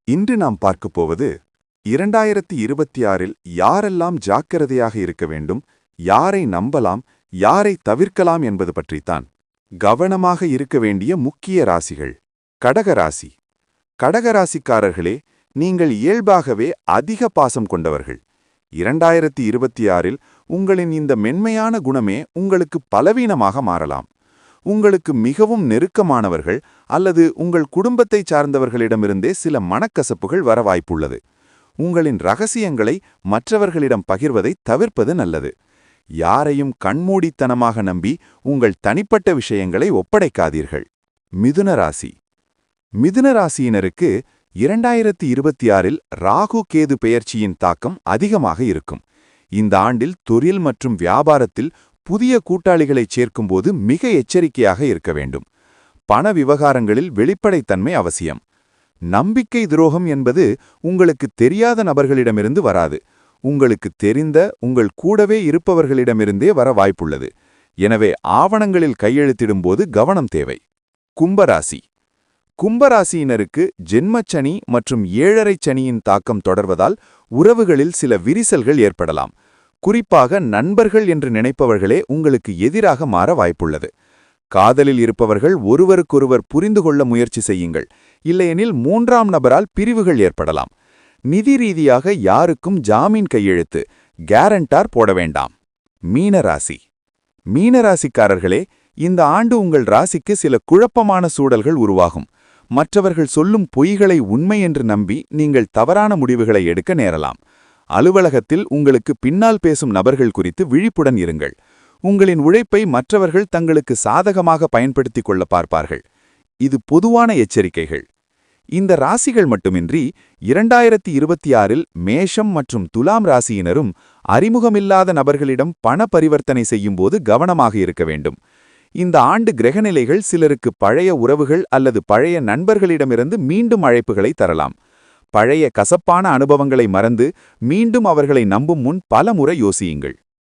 இன்று நாம் பார்க்கப் போவது 2026இல் யாரெல்லாம் ஜாக்கிரதையாக இருக்க வேண்டும், யாரை நம்பலாம், யாரை தவிர்க்கலாம் என்பது பற்றித்தான். கவனமாக இருக்க வேண்டிய முக்கிய ராசிகள். கடகராசி. கடகராசிக்காரர்களே, நீங்கள் இயல்பாகவே அதிக பாசம் கொண்டவர்கள். 2026இல் உங்களின் இந்த மென்மையான குணமே உங்களுக்கு பலவீனமாக மாறலாம். உங்களுக்கு மிகவும் நெருக்கமானவர்கள் அல்லது உங்கள் குடும்பத்தைச் சார்ந்தவர்களிடமிருந்தே சில மனக்கசப்புகள் வர வாய்ப்புள்ளது. உங்களின் ரகசியங்களை மற்றவர்களிடம் பகிர்வதை தவிர்ப்பது நல்லது. யாரையும் கண்மூடித்தனமாக நம்பி உங்கள் தனிப்பட்ட விஷயங்களை ஒப்படைக்காதீர்கள். மிதுன ராசி. மிதுன ராசியினருக்கு 2026இல் ராகு கேது பெயர்ச்சியின் தாக்கம் அதிகமாக இருக்கும். இந்த ஆண்டில் தொழில் மற்றும் வியாபாரத்தில் புதிய கூட்டாளிகளைச் சேர்க்கும்போது மிக எச்சரிக்கையாக இருக்க வேண்டும். பண விவகாரங்களில் வெளிப்படைத்தன்மை அவசியம். நம்பிக்கை துரோகம் என்பது உங்களுக்கு தெரியாத நபர்களிடமிருந்து வராது. உங்களுக்கு தெரிந்த உங்கள் கூடவே இருப்பவர்களிடமிருந்தே வர வாய்ப்புள்ளது. எனவே ஆவணங்களில் கையெழுத்திடும்போது கவனம் தேவை. கும்பராசி. கும்பராசியினருக்கு ஜென்மச்சனி மற்றும் ஏழரைச் சனியின் தாக்கம் தொடர்வதால் உறவுகளில் சில விரிசல்கள் ஏற்படலாம். குறிப்பாக நண்பர்கள் என்று நினைப்பவர்களே உங்களுக்கு எதிராக மாற வாய்ப்புள்ளது. காதலில் இருப்பவர்கள் ஒருவருக்கொருவர் புரிந்து கொள்ள முயற்சி செய்யுங்கள். இல்லையெனில் மூன்றாம் நபரால் பிரிவுகள் ஏற்படலாம். நிதி ரீதியாக யாருக்கும் ஜாமீன் கையெழுத்து கேரண்டார் போட வேண்டாம். மீனராசி. மீனராசிக்காரர்களே, இந்த ஆண்டு உங்கள் ராசிக்கு சில குழப்பமான சூழல்கள் உருவாகும். மற்றவர்கள் சொல்லும் பொய்களை உண்மை என்று நம்பி நீங்கள் தவறான முடிவுகளை எடுக்க நேரலாம். அலுவலகத்தில் உங்களுக்கு பின்னால் பேசும் நபர்கள் குறித்து விழிப்புடன் இருங்கள். உங்களின் உழைப்பை மற்றவர்கள் தங்களுக்கு சாதகமாக பயன்படுத்திக் கொள்ள பார்ப்பார்கள். இது பொதுவான எச்சரிக்கைகள். இந்த ராசிகள் மட்டுமின்றி 2026இல் மேஷம் மற்றும் துலாம் ராசியினரும் அறிமுகமில்லாத நபர்களிடம் பண பரிவர்த்தனை செய்யும்போது கவனமாக இருக்க வேண்டும். இந்த ஆண்டு கிரகநிலைகள் சிலருக்கு பழைய உறவுகள் அல்லது பழைய நண்பர்களிடமிருந்து மீண்டும் அழைப்புகளை தரலாம். பழைய கசப்பான அனுபவங்களை மறந்து மீண்டும் அவர்களை நம்பும் முன் பல முறை யோசியுங்கள்.